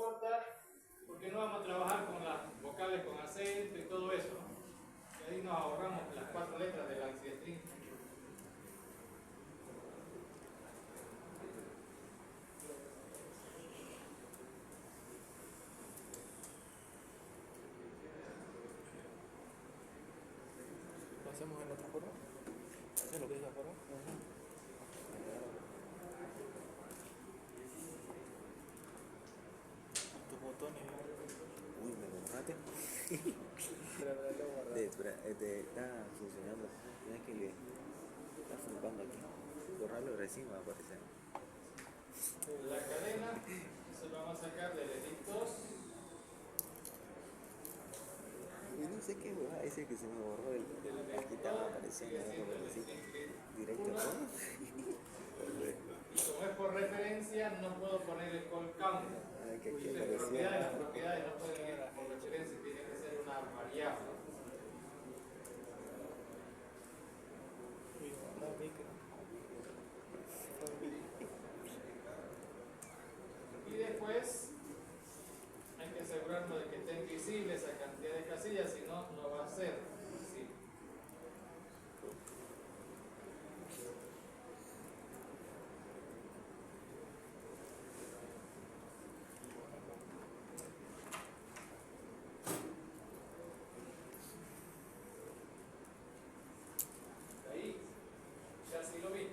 corta, porque no vamos a trabajar con las vocales con acento y todo eso, ¿no? Y ahí nos ahorramos las 4 letras del ansiestrín. ¿Lo hacemos en otra forma? ¿Haces lo que es la forma? Tus botones. Uy, me lo borraste. Espera, está funcionando. Mira que le está flipando aquí. Borrarlo recién va a aparecer. La cadena se lo vamos a sacar del edictos. Y no sé qué hueá, ese que se me borró aquí estaba apareciendo directo a todo. Y como es por referencia, no puedo poner el call count. Que aquí Las propiedades no pueden ir por referencia, tiene que ser una variable. Y después hay que asegurarnos de que estén visibles esa cantidad de casillas, si no, no va a ser visible. Ahí ya sí lo vi.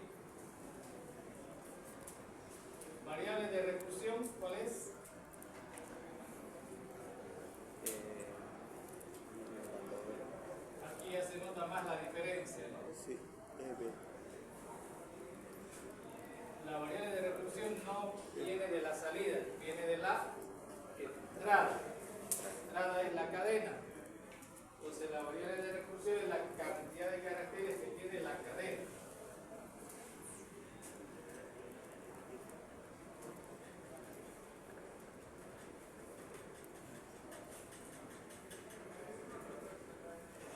Variables de recursión, ¿cuál es? Aquí ya se nota más la diferencia, ¿no? Sí, La variable de recursión no viene de la salida, viene de la entrada. La entrada es la cadena. Entonces la variable de recursión es la cantidad de caracteres que tiene la cadena.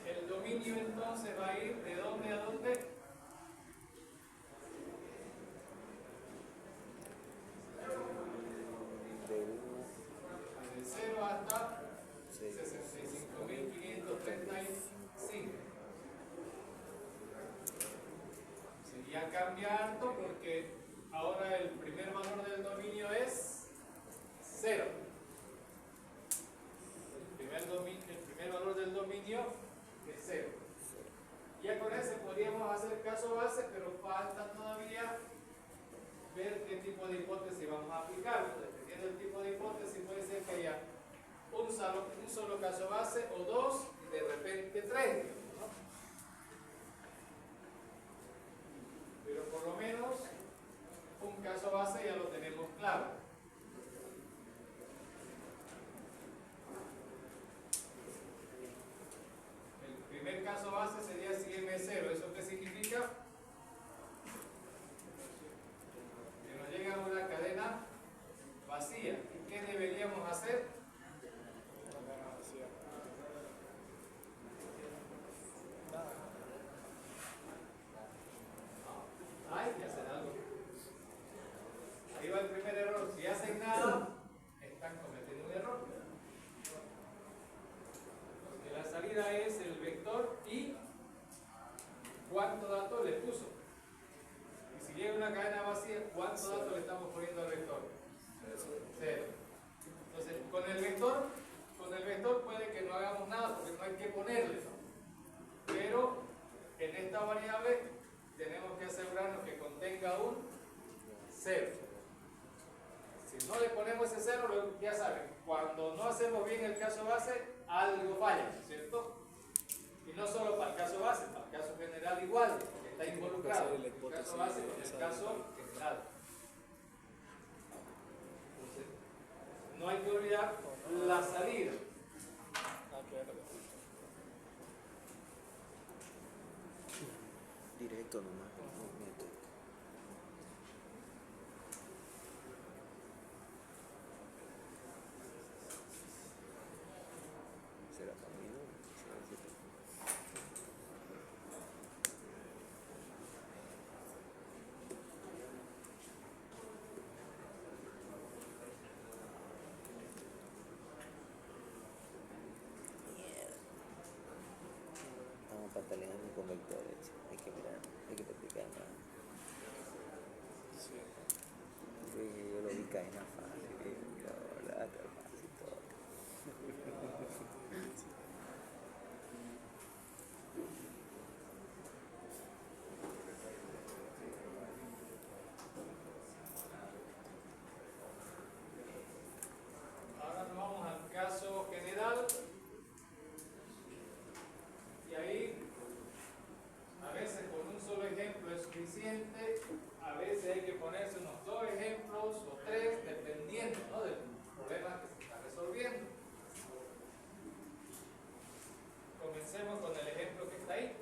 El dominio entonces va a ir de dónde a dónde. De 0 hasta 65.535. Sería cambiar harto porque ahora el primer valor del dominio es 0. El primer valor del dominio es 0. Ya con ese podríamos hacer caso base, pero falta todavía ver qué tipo de hipótesis vamos a aplicar. Dependiendo del tipo de hipótesis, puede ser que haya un solo caso base o 2 y de repente 3, ¿no? Pero por lo menos un caso base ya lo tenemos claro. El primer caso base sería si M0. ¿Eso qué significa? Que nos llega una cadena vacía. ¿Y qué deberíamos hacer? Hay que hacer algo. Ahí va el primer error. Si hacen nada, están cometiendo un error. Porque la salida es el vector y cuánto dato le puso. Y si llega una cadena vacía, ¿cuánto dato le estamos poniendo al vector? 0. Entonces, con el vector puede que no hagamos nada porque no hay que ponerle, ¿no? Pero en esta variable tenemos que asegurarnos que contenga un 0. Si no le ponemos ese 0, ya saben, cuando no hacemos bien el caso base, algo falla, ¿cierto? Y no solo para el caso base, para el caso general igual, porque está involucrado el caso base con el caso general. Entonces, no hay que olvidar la salida. directo nomás. Movimiento. ¿Será para mí, no? ¿Será que está lejano con vectores. Hay que mirar, hay que practicar más. Sí. Yo lo vi cadena fácil, la otra fácil todo. Ahora nos vamos al caso general. Y ahí, a veces con un solo ejemplo es suficiente, a veces hay que ponerse unos 2 ejemplos o 3, dependiendo, ¿no?, del problema que se está resolviendo. Comencemos con el ejemplo que está ahí.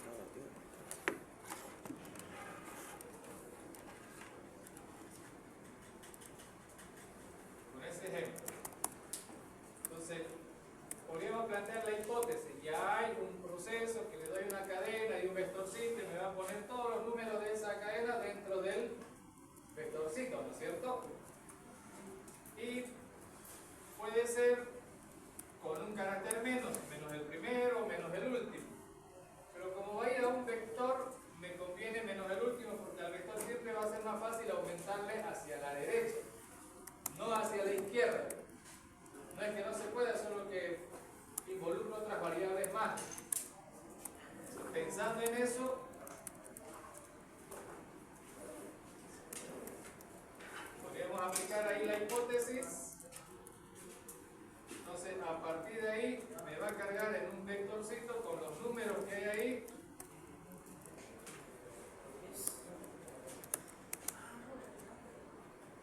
No, tío. Con ese ejemplo. Entonces, podríamos plantear la hipótesis. Ya hay un proceso que le doy una cadena y un vectorcito y me va a poner todos los números de esa cadena dentro del vectorcito, ¿no es cierto? Y puede ser con un carácter menos el primero, menos el último. Pero como va a ir a un vector, me conviene menos el último porque al vector siempre va a ser más fácil aumentarle hacia la derecha, no hacia la izquierda. No es que no se pueda, solo que involucra otras variables más. Pensando en eso, podríamos aplicar ahí la hipótesis. Entonces, a partir de ahí, me va a cargar en un vectorcito con los números que hay ahí.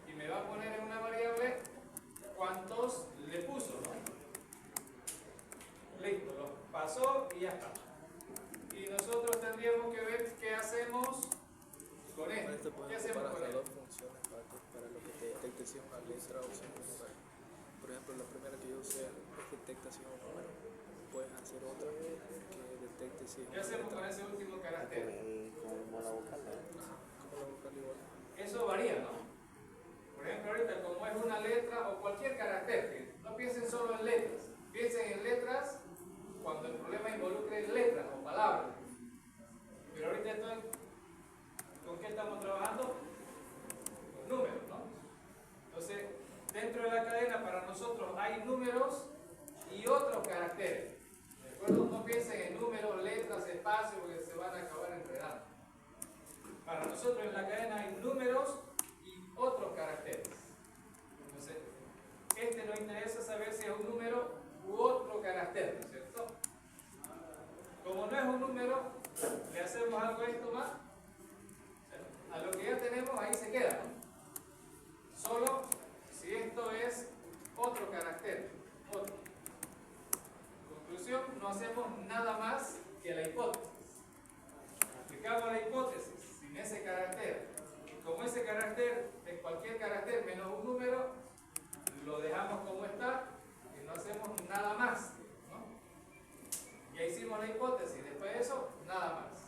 Y me va a poner en una variable cuántos le puso, ¿no? Listo, lo pasó y ya está. Y nosotros tendríamos que ver qué hacemos con Con esto. esto ¿Qué podemos hacemos comparar con las esto? dos funciones para lo que te detecte si es una letra o si es un número. Por ejemplo, la primera que yo usé es detecta si es un número. Puedes hacer otra que detecte si es ¿Qué una hacemos con letra. ese último Con carácter? la vocal, ¿no? Ajá, como la vocal igual. Eso varía, ¿no? Por ejemplo, ahorita como es una letra o cualquier carácter, que no piensen solo en letras, piensen en letras cuando el problema involucre letras o palabras. Pero ahorita ¿con qué estamos trabajando? Con números, ¿no? Entonces, dentro de la cadena para nosotros hay números y otros caracteres. ¿De acuerdo? No piensen en números, letras, espacios, porque se van a acabar enredando. Para nosotros en la cadena hay números y otros caracteres. Entonces, nos interesa saber si es un número u otro carácter, ¿no es cierto? Como no es un número, le hacemos algo a esto más. A lo que ya tenemos ahí se queda, ¿no? Solo si esto es otro carácter, otro. Conclusión, no hacemos nada más que la hipótesis. Aplicamos la hipótesis sin ese carácter. Como ese carácter es cualquier carácter menos un número, lo dejamos como está y no hacemos nada más, ¿no? Ya hicimos la hipótesis, después de eso, nada más.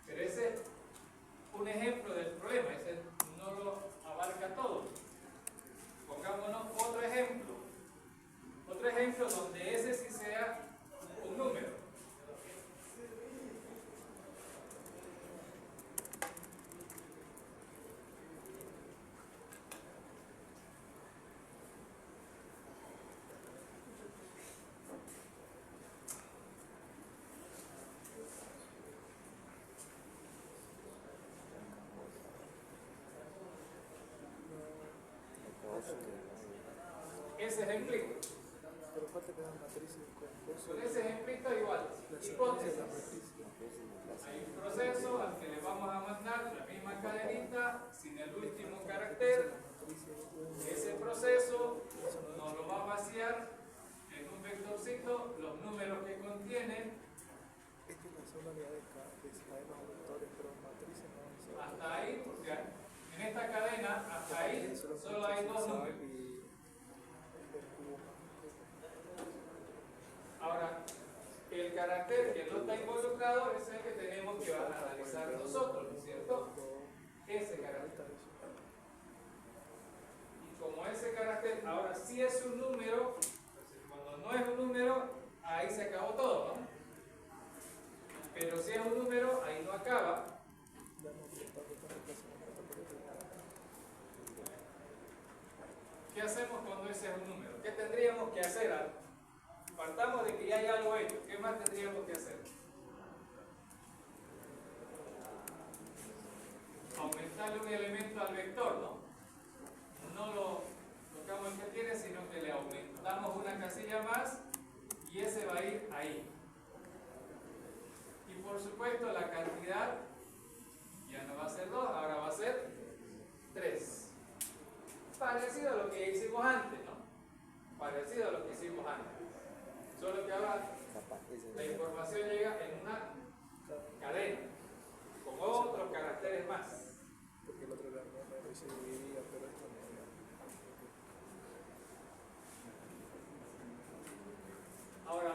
Pero ese es un ejemplo del problema, ese no lo abarca todo. Pongámonos otro ejemplo. Otro ejemplo donde ese sí sea un número. Ese ejemplito. Pero falta que las matrices Con ese ejemplito igual. Hipótesis. Hay un proceso al que le vamos a mandar la misma cadenita sin el último carácter. Ese proceso nos lo va a vaciar en un vectorcito los números que contiene. Esta es la sola unidad de cadenas o vectores, pero matrices no es. Hasta ahí, o sea, en esta cadena, hasta ahí, solo hay dos números. Ahora, el carácter que no está involucrado es el que tenemos que van a analizar nosotros, ¿no es cierto? Ese carácter. Y como ese carácter ahora sí es un número, entonces cuando no es un número, ahí se acabó todo, ¿no? Pero si es un número, ahí no acaba. ¿Qué hacemos cuando ese es un número? ¿Qué tendríamos que hacer? Partamos de que ya hay algo hecho. ¿Qué más tendríamos que hacer? Aumentarle un elemento al vector, ¿no? No lo tocamos el que tiene, sino que le aumentamos una casilla más y ese va a ir ahí. Y por supuesto la cantidad ya no va a ser 2, ahora va a ser 3. Parecido a lo que hicimos antes, ¿no? Parecido a lo que hicimos antes. Solo que ahora la información llega en una cadena, con otros caracteres más. Porque el otro era número y se dividía, pero esto no era. Ahora,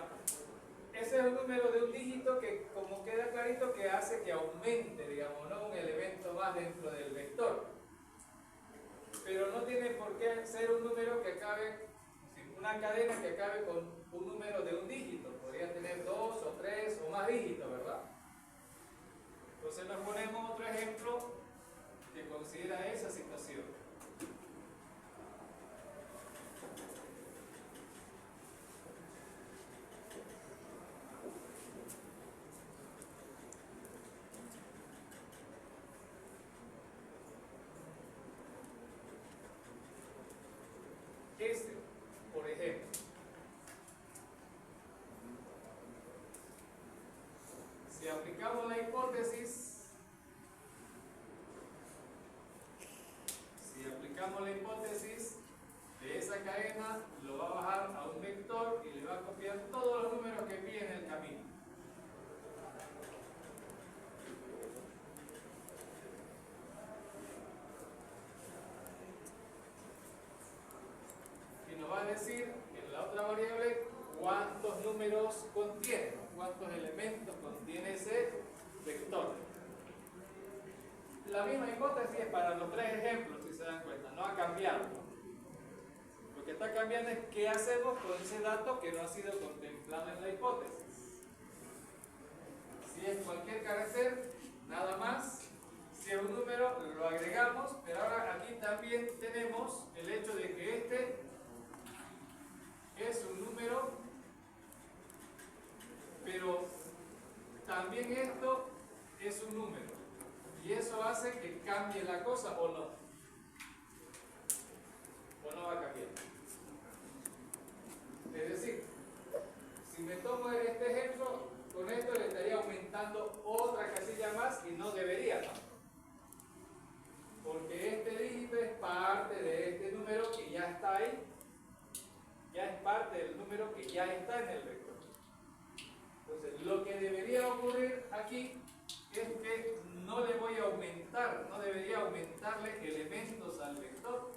ese es un número de un dígito que, como queda clarito, que hace que aumente, digamos, ¿no? Un elemento más dentro del vector. Pero no tiene por qué ser un número que acabe, una cadena que acabe con un número de un dígito. Podría tener 2 o 3 o más dígitos, ¿verdad? Entonces nos ponemos otro ejemplo que considera esa situación. Este, por ejemplo, si aplicamos la hipótesis, de esa cadena, lo va a bajar a un vector y le va a copiar todos los números que pide en el camino. Y nos va a decir en la otra variable cuántos números contiene, cuántos elementos contiene ese vector. La misma hipótesis es para los tres ejemplos, si se dan cuenta, no ha cambiado. Lo que está cambiando es qué hacemos con ese dato que no ha sido contemplado en la hipótesis. Si es cualquier carácter, nada más. Si es un número, lo agregamos, pero ahora aquí también tenemos el hecho de que este es un número, pero también esto es un número. Y eso hace que cambie la cosa o no. O no va a cambiar. Es decir, si me tomo este ejemplo, con esto le estaría aumentando otra casilla más y no debería, ¿no? Porque este dígito es parte de este número que ya está ahí. Ya es parte del número que ya está en el vector. Entonces, lo que debería ocurrir aquí es que no le voy a aumentar, no debería aumentarle elementos al vector.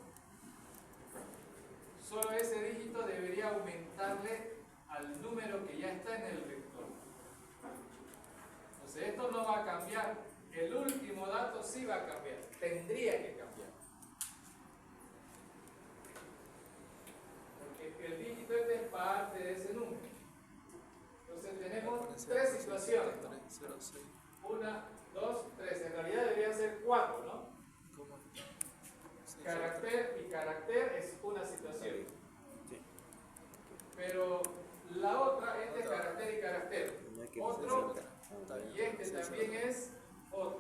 Solo ese dígito debería aumentarle al número que ya está en el vector. Entonces, esto no va a cambiar. El último dato sí va a cambiar. Tendría que cambiar. Porque el dígito este es parte de ese número. Entonces, tenemos tres situaciones, ¿no? 1, 2, 3. En realidad deberían ser 4, ¿no? Carácter y carácter es una situación. Pero la otra, este es carácter y carácter. Otro, y este también es otro.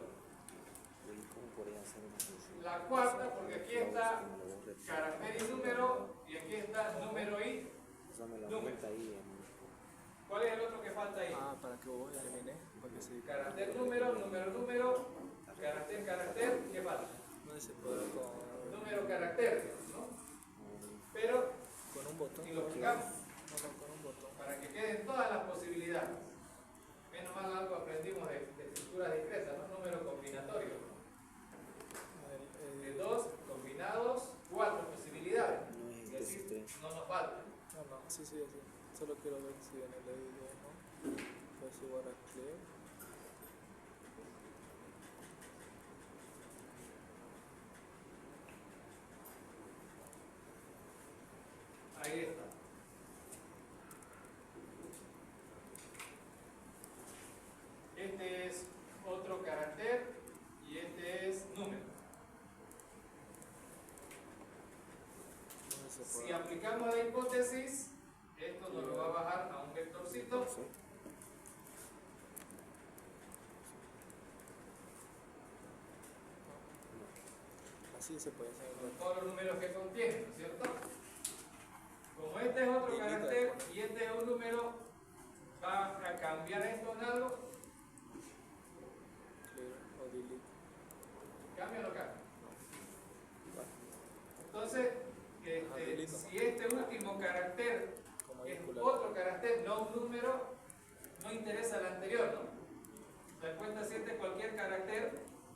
La cuarta, porque aquí está carácter y número, y aquí está número y número. ¿Cuál es el otro que falta ahí? Ah, para que vos elimines, para que se... Carácter, número, número, número, carácter, carácter, ¿qué falta? No se puede con... Número, carácter, ¿no? Pero, con un botón. y lo buscamos No, con un botón. para que queden todas las posibilidades. Menos mal algo aprendimos de estructuras discretas, ¿no? Número combinatorio. De 2 combinados, 4 posibilidades. Y así no nos falta. No, sí, así. Solo quiero ver si en el edit no. Pues igual a clear. aplicamos la hipótesis, esto nos lo va a bajar a un vectorcito. Sí. Así se puede hacer. Con todos los números que contiene, ¿no es cierto? Como este es otro carácter y este es un número, va a cambiar esto en algo. Clear o delete. ¿Cambia o no cambia? Bueno, Entonces, delete. si este último carácter como es mayúscula. otro carácter, no un número, no interesa el anterior, ¿no? ¿Se dan cuenta? Si este es cualquier carácter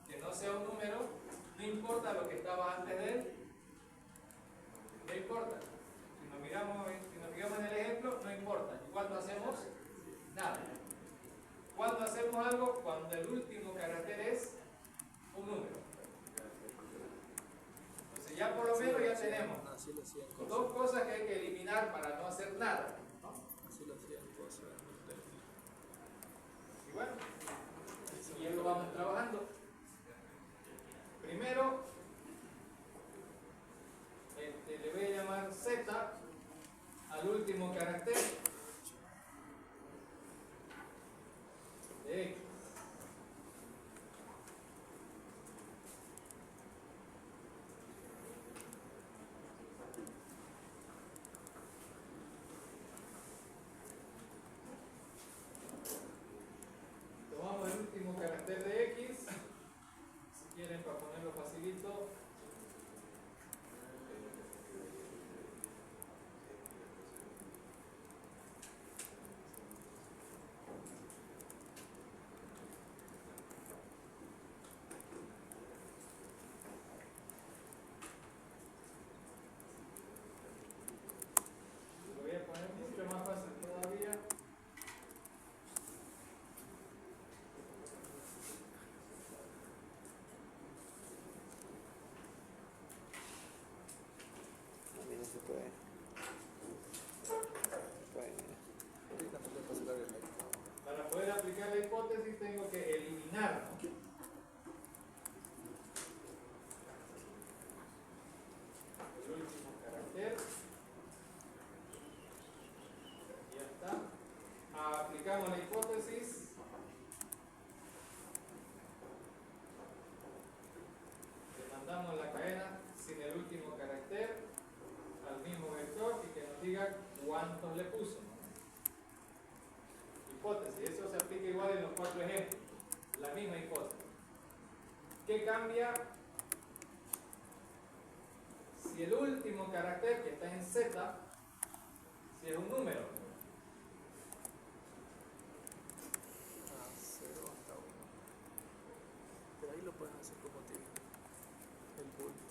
que no sea un número, no importa lo que estaba antes de él, no importa. Si nos fijamos en el ejemplo, no importa. ¿Y cuándo hacemos? Nada. ¿Cuándo hacemos algo? Cuando el último carácter es un número. Entonces ya por lo menos ya tenemos Así lo hacían cosas. dos cosas que hay que eliminar para no hacer nada, ¿no? Así lo hacían cosas. Y bueno, y ya lo vamos trabajando. Primero, le voy a llamar Z al último carácter de X. Tomamos el último carácter de X, si quieren para ponerlo facilito. Lo voy a poner mucho más fácil todavía. A mí no se puede. Bueno, Ahorita no le pasa la regla. Para poder aplicar la hipótesis tengo que eliminar, ¿no? El último carácter. Ya está. Aplicamos la hipótesis. Le mandamos la cadena sin el último carácter al mismo vector y que nos diga cuántos le puso. Hipótesis, eso se aplica igual en los cuatro ejemplos, la misma hipótesis. ¿Qué cambia si el último carácter que está en Z, si es un número? Ah, 0 hasta 1. Pero ahí lo puedes hacer como te digo. El bulto.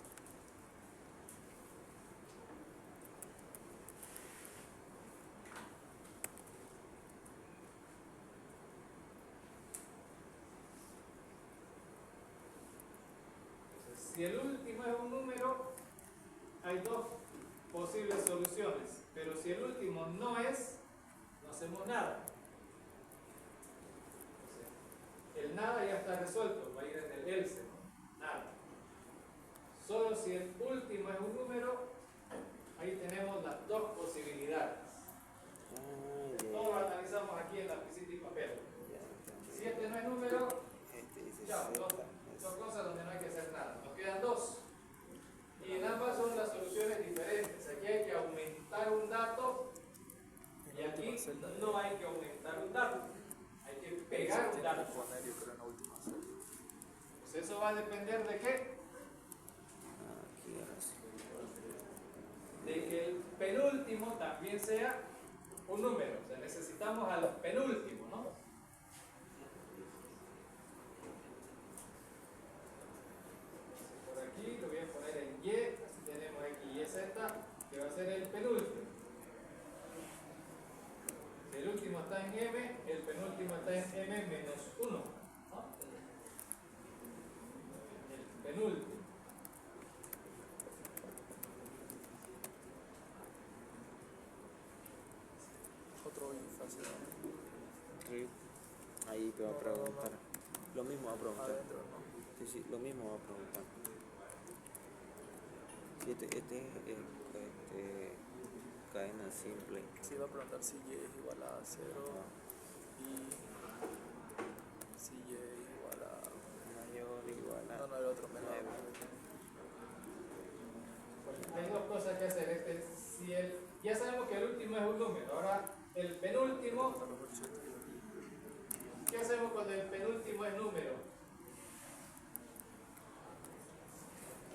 Entonces, si el último es un número, hay dos posibles soluciones, pero si el último no es, no hacemos nada. Entonces, el nada ya está resuelto, va a ir en el else, ¿no? Nada. Solo si el último es un número, ahí tenemos las dos posibilidades. Todo lo analizamos aquí en lapicito y papel. Si este no es número, este dice ya, Z. son cosas donde no hay que hacer nada. Nos quedan dos. Y en ambas son las soluciones diferentes. Aquí hay que aumentar un dato y aquí no hay que aumentar un dato. Hay que pegar un dato. Poner, yo creo, en la última celda. Pues eso va a depender de qué? Aquí ahora sí. De que el penúltimo también sea un número. O sea, necesitamos al penúltimo, ¿no? Por aquí lo voy a poner en Y, así tenemos X, Y, Z, que va a ser el penúltimo. Si el último está en M, el penúltimo está en M menos 1. ¿No? El penúltimo. Otro y fácil. Sí. Ahí te va a preguntar. Lo mismo va a preguntar. Adentro, ¿no? Sí, sí, lo mismo va a preguntar. Sí, cadena simple. Sí, va a preguntar si y es igual a 0 y si y es igual a... Mayor o igual a No, no, el otro menor. 9. Hay dos cosas que hacer. Ya sabemos que el último es un número. Ahora, el penúltimo, ¿qué hacemos cuando el penúltimo es número?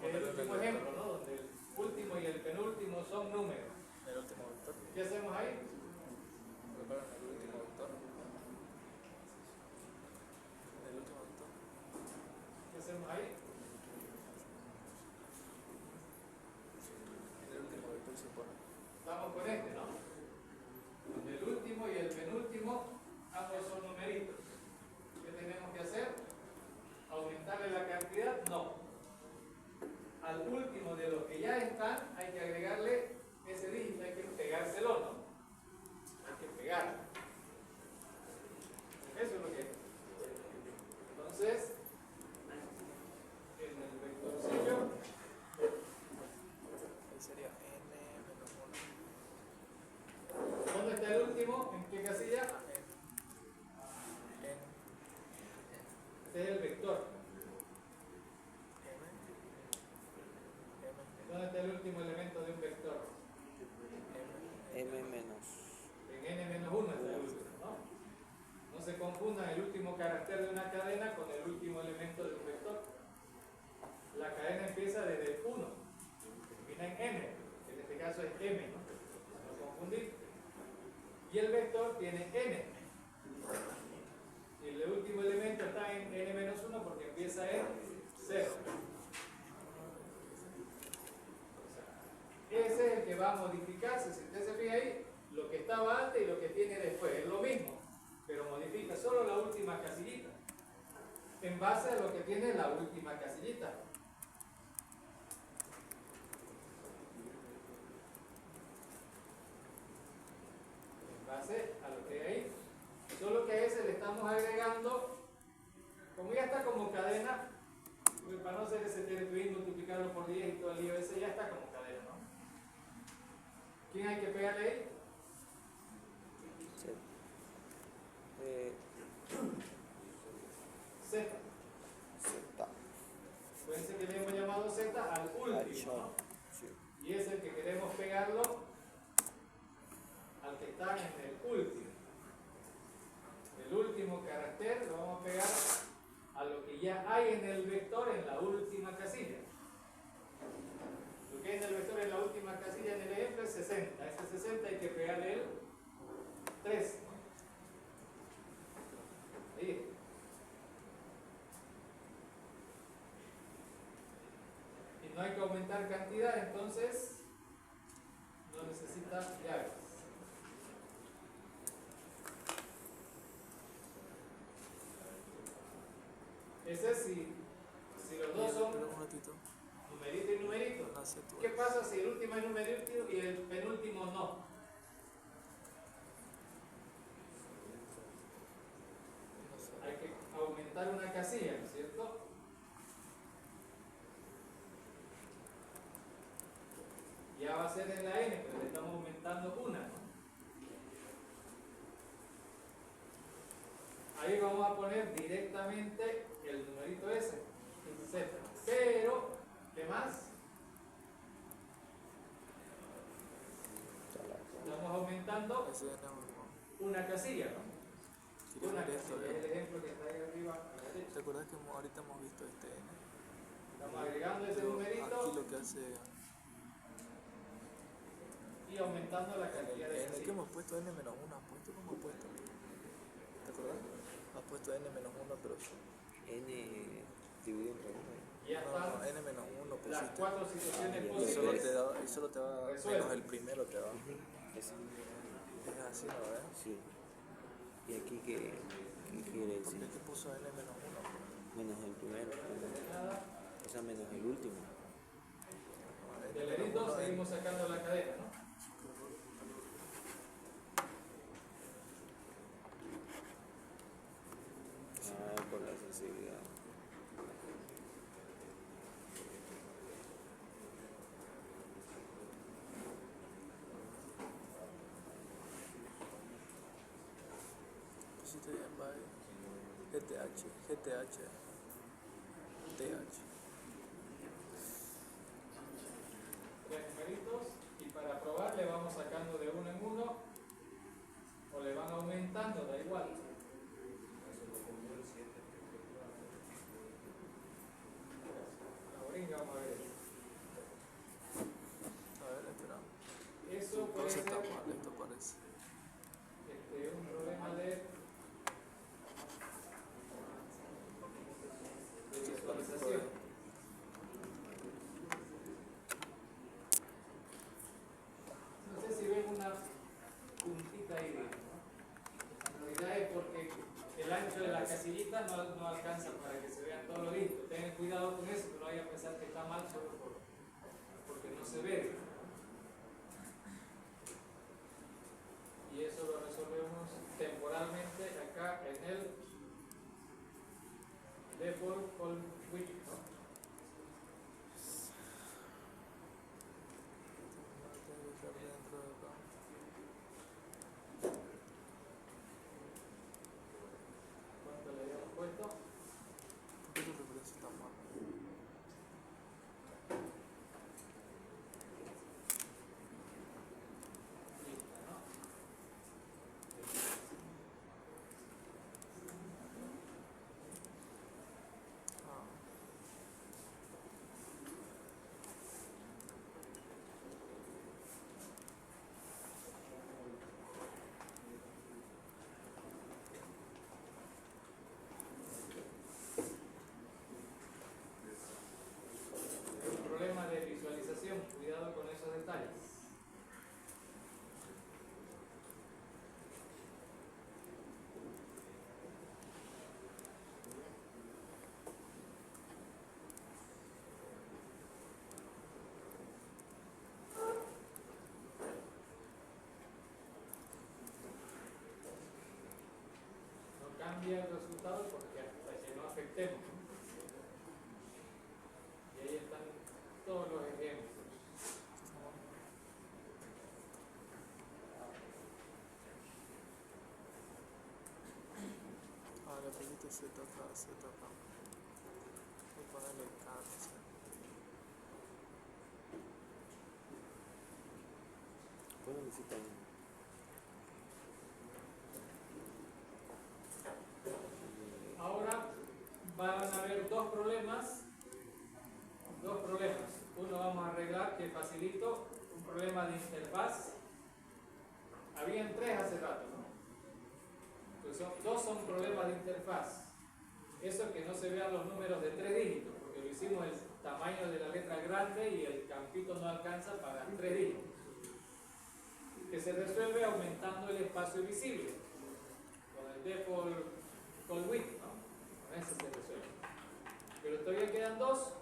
El último ejemplo, ¿no? Donde el último y el penúltimo son números. El último vector. ¿Qué hacemos ahí? Preparen el último vector. El último vector. ¿Qué hacemos ahí? El último vector se pone. Estamos con este, ¿no? Donde el último y el penúltimo, ambos son numeritos. ¿Qué tenemos que hacer? ¿Aumentarle la cantidad? No. Al último de los que ya están, hay que agregarle ese dígito, hay que pegárselo, ¿no? Hay que pegarlo. Eso es lo que es. Entonces, en el vectorcillo, Ahí sería n menos 1. ¿dónde está el último? ¿En qué casilla? Este es el vector. ¿Dónde está el último elemento de un vector? M menos. En n-1 está el último, ¿no? No se confundan el último carácter de una cadena con el último elemento de un vector. La cadena empieza desde el 1, termina en n, que en este caso es m, ¿no? No confundir. Y el vector tiene n. Y el último elemento está en n-1 porque empieza en 0. Ese es el que va a modificarse. Si usted se fija ahí, lo que estaba antes y lo que tiene después es lo mismo, pero modifica solo la última casillita en base a lo que tiene la última casillita. En base a lo que hay ahí. Solo que a ese le estamos agregando, como ya está como cadena, para no hacer ese teretuín, multiplicarlo por 10 y todo el lío ese, ya está como cadena, ¿no? ¿Quién hay que pegarle ahí? Z. Z. Z. Fíjense que le hemos llamado Z al último, ¿no? Sí. Y es el que queremos pegarlo al que está en el último. El último carácter lo vamos a pegar a lo que ya hay en el vector en la última casilla. Lo que hay en el vector en la última casilla en el ejemplo es 60. A ese 60 hay que pegarle el 3. Ahí. Y no hay que aumentar cantidad, entonces no necesita llaves. Ese es si los dos son Pero un ratito. numerito y numerito. Hace tu... ¿Qué pasa si el último es numerito y el penúltimo no? Hay que aumentar una casilla, ¿no es cierto? Ya va a ser en la n, pero le estamos aumentando una, ¿no? Ahí vamos a poner directamente el numerito ese, Z. Pero, ¿qué más? Estamos aumentando Ese es una casilla, ¿no? Quería Una ver esto, casilla, es el ejemplo que está ahí arriba a la derecha. ¿Te acuerdas que ahorita hemos visto este n? Estamos agregando ese Pero numerito aquí lo que hace... y aumentando la cantidad de En el que casillas. hemos puesto n menos 1, ¿has puesto cómo has puesto? ¿Te acuerdas? Has puesto n menos 1, pero... N dividido entre 1. Ya No, están n menos 1 las pusiste. 4 situaciones Y solo posibles. te va Resuelve. menos el primero te va. Ese. Es así, ¿no? ¿Verdad? Sí. ¿Y aquí qué quiere Porque decir? aquí puso n menos 1. Menos el primero. Nada. O sea, menos el último. Del erito seguimos sacando la cadena, ¿no? Ah, por la sensibilidad. System by GTH TH. Tres numeritos y para probar le vamos sacando de uno en uno o le van aumentando, da igual. Ahora vamos a ver eso. A ver, espera. Eso puede Entonces ser está mal, esto parece. un problema de visualización. No sé si ven una puntita ahí dentro, ¿no? En realidad es porque el ancho de la casillita no alcanza para que se vean todos los dígitos. Tengan cuidado con eso, que no vayan a pensar que está mal solo porque no se ve. Y eso lo resolvemos temporalmente acá en el default call widget, ¿no? Tiene que ser dentro de acá. ¿Cuánto le habíamos puesto? ¿Por qué tu referencia está mal? Listo, ¿no? Ah, Es un problema de visualización, cuidado con esos detalles. No cambia el resultado porque hasta que no afectemos. Y ahí están todos los ejemplos. le pusiste Z acá, Z acá. Y ponerle cáncer. ¿Cuál necesitan? Ahora van a haber dos problemas. Uno vamos a arreglar, que facilito, un problema de interfaz. Habían tres hace rato, ¿no? Entonces, dos son problemas de interfaz. Eso que no se vean los números de 3 dígitos, porque lo hicimos el tamaño de la letra grande y el campito no alcanza para 3 dígitos. Que se resuelve aumentando el espacio visible, con el default call width, ¿no? Con ese se resuelve. Pero todavía quedan dos,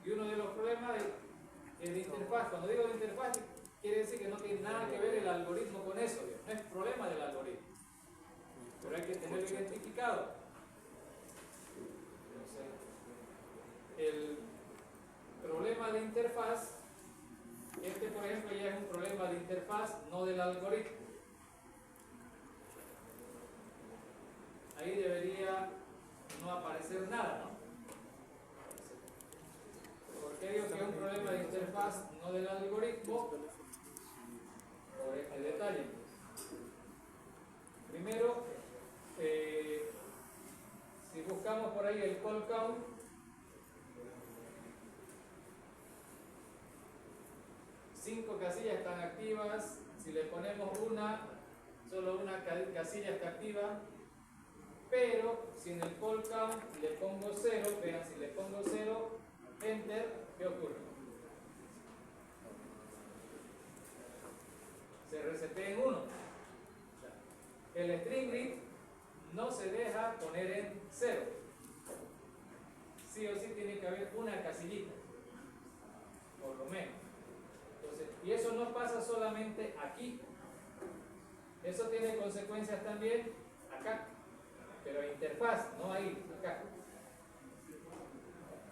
y uno de los problemas es de interfaz. Cuando digo de interfaz, quiere decir que no tiene nada que ver el algoritmo con eso, no es problema del algoritmo, pero hay que tenerlo identificado. Entonces, el problema de interfaz, este por ejemplo ya es un problema de interfaz, no del algoritmo. Ahí debería no aparecer nada, ¿no? ¿Por qué digo que es un problema de interfaz, no del algoritmo? Por este detalle. Primero, si buscamos por ahí el call count, cinco casillas están activas. Si le ponemos solo una casilla está activa, pero si en el call count le pongo 0, vean, si le pongo 0, enter, ¿qué ocurre? Se resetea en 1. El string read no se deja poner en 0. Sí o sí tiene que haber una casillita, por lo menos. Entonces, y eso no pasa solamente aquí. Eso tiene consecuencias también acá. Pero interfaz, no ahí, acá.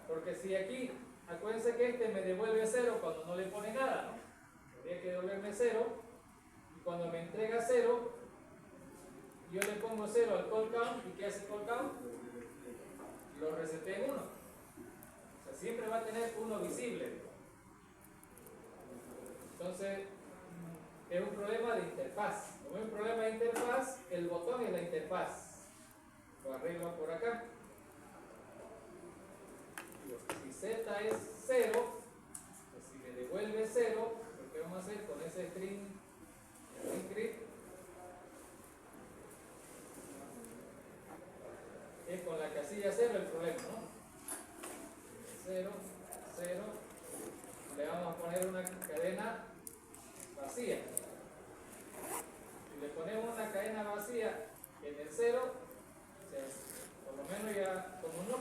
Porque si aquí, acuérdense que este me devuelve 0 cuando no le pone nada, ¿no? Tendría que devolverme 0. Y cuando me entrega 0, yo le pongo 0 al call count, ¿y qué hace call count? Lo reseté en 1. O sea, siempre va a tener 1 visible. Entonces, es un problema de interfaz. Como es un problema de interfaz, el botón es la interfaz. Lo arreglo por acá. Si Z es 0, pues si me devuelve 0, lo que vamos a hacer con ese string crypt es con la casilla 0 el problema, ¿no? 0, 0, le vamos a poner una cadena vacía. Si le ponemos una cadena vacía en el 0, o sea, por lo menos ya, como no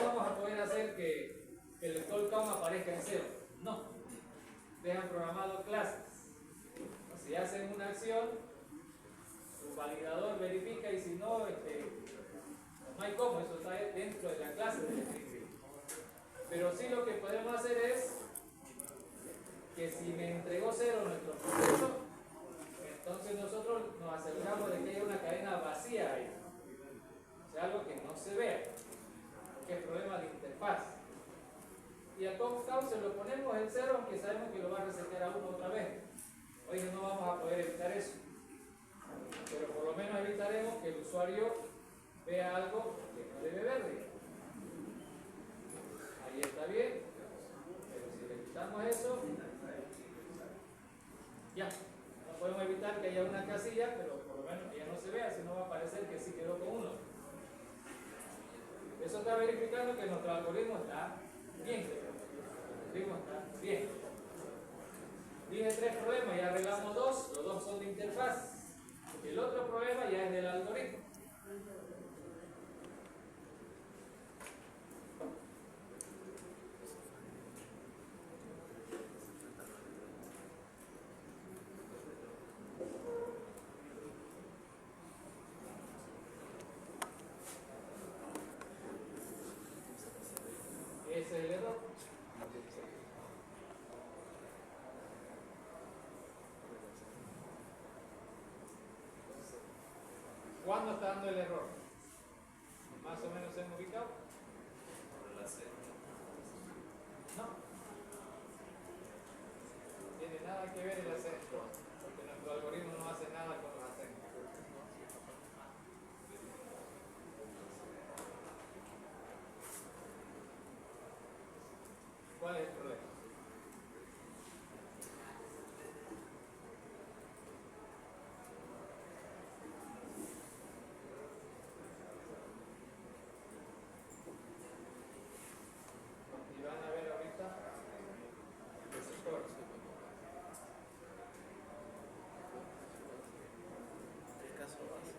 vamos a poder hacer que el call count aparezca en 0. No. Dejan programado clases. Si hacen una acción, su validador verifica y si no, no hay cómo, eso está dentro de la clase del script. Pero sí lo que podemos hacer es que si me entregó 0 nuestro proceso, entonces nosotros nos aseguramos de que haya una cadena vacía ahí. O sea, algo que no se vea, porque es problema de interfaz. Y al call count se lo ponemos en 0, aunque sabemos que lo va a resetear a 1 otra vez. Hoy no vamos a poder evitar eso. Pero por lo menos evitaremos que el usuario vea algo que no debe ver. Ahí está bien. Pero si le quitamos eso, ya. No podemos evitar que haya una casilla, pero por lo menos que ya no se vea, si no va a parecer que sí quedó con 1. Eso está verificando que nuestro algoritmo está bien. El algoritmo está bien. Dije 3 problemas, ya arreglamos 2, los 2 son de interfaz. El otro problema ya es del algoritmo. Ese es el error. ¿Cuándo está dando el error? ¿Más o menos se han ubicado? Por la C. No. No tiene nada que ver el acento, porque nuestro algoritmo no hace nada con los acentos. ¿Cuál es el problema? Y van a ver ahorita el sector. El caso base.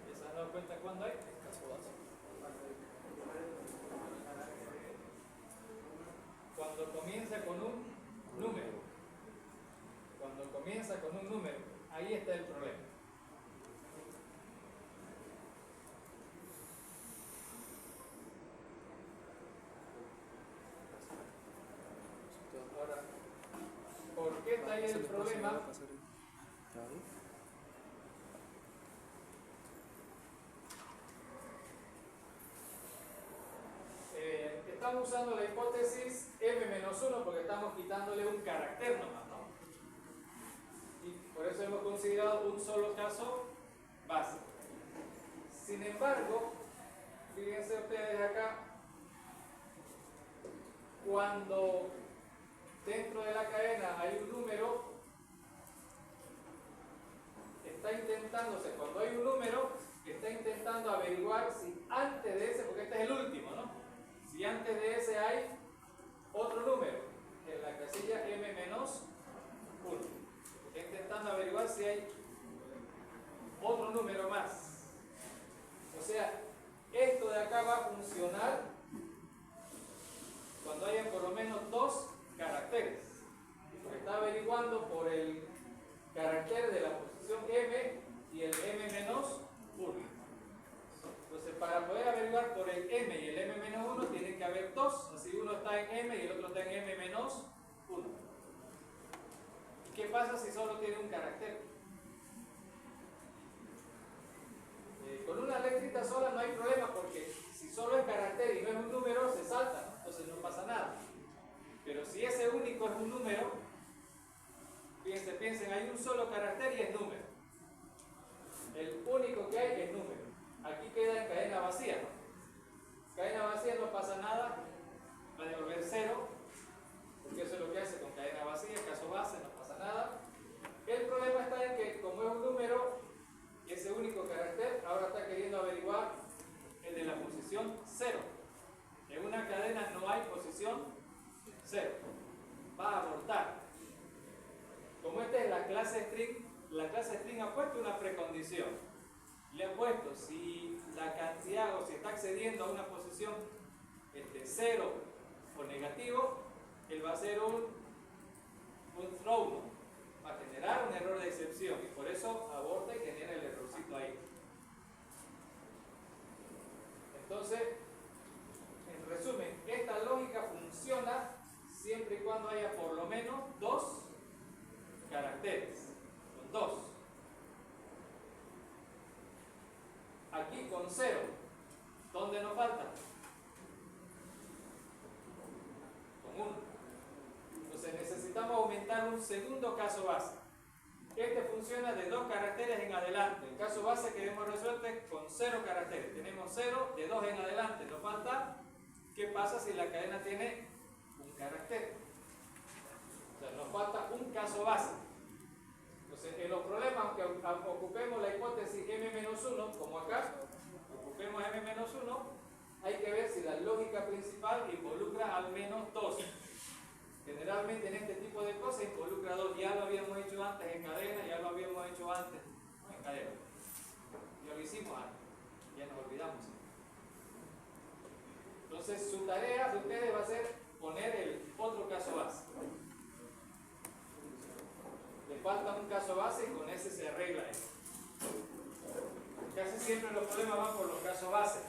¿Ya se han dado cuenta cuándo hay? El caso base. Cuando comienza con un número. Cuando comienza con un número, ahí está el problema. Ahora, ¿por qué está ahí el problema? Estamos usando la hipótesis m-1 porque estamos quitándole un carácter nomás, ¿no? Y por eso hemos considerado un solo caso base. Sin embargo, fíjense ustedes acá, cuando dentro de la cadena hay un número, cuando hay un número, está intentando averiguar si antes de ese, porque este es el último, ¿no? Si antes de ese hay otro número, en la casilla m-1, está intentando averiguar si hay otro número más. O sea, esto de acá va a funcionar cuando haya por lo menos 2 caracteres. Porque está averiguando por el carácter de la posición m y el m-1. Entonces, para poder averiguar por el m y el m-1, tiene que haber 2. Así uno está en m y el otro está en m-1. ¿Y qué pasa si solo tiene un carácter? un solo carácter y es número. El único que hay es número. Aquí queda en cadena vacía. Cadena vacía no pasa nada, va a devolver 0, porque eso es lo que hace con cadena vacía, caso base, no pasa nada. El problema está en que como es un número, ese único carácter ahora está queriendo averiguar el de la posición 0. En una cadena no hay posición 0. Va a abortar. Como esta es la clase string ha puesto una precondición. Le ha puesto si la cantidad o si está accediendo a una posición 0 o negativo, él va a hacer un throw, ¿no? Va a generar un error de excepción y por eso aborta y genera el errorcito ahí. Entonces, en resumen, esta lógica funciona siempre y cuando haya por lo menos 2 caracteres. Con 2. Aquí con 0. ¿Dónde nos falta? Con 1. Entonces necesitamos aumentar un segundo caso base. Este funciona de 2 caracteres en adelante. El caso base que hemos resuelto es con 0 caracteres. Tenemos 0 de 2 en adelante. Nos falta, ¿qué pasa si la cadena tiene un carácter? O sea, nos falta un caso base. Entonces, en los problemas, aunque ocupemos la hipótesis m-1, como acá, ocupemos m-1, hay que ver si la lógica principal involucra al menos 2. Generalmente en este tipo de cosas involucra 2. Ya lo habíamos hecho antes en cadena, ya lo habíamos hecho antes, no en cadena. Ya lo hicimos antes, ya nos olvidamos. Entonces, su tarea de ustedes va a ser poner el otro caso base. Le falta un caso base y con ese se arregla eso. Casi siempre los problemas van por los casos base.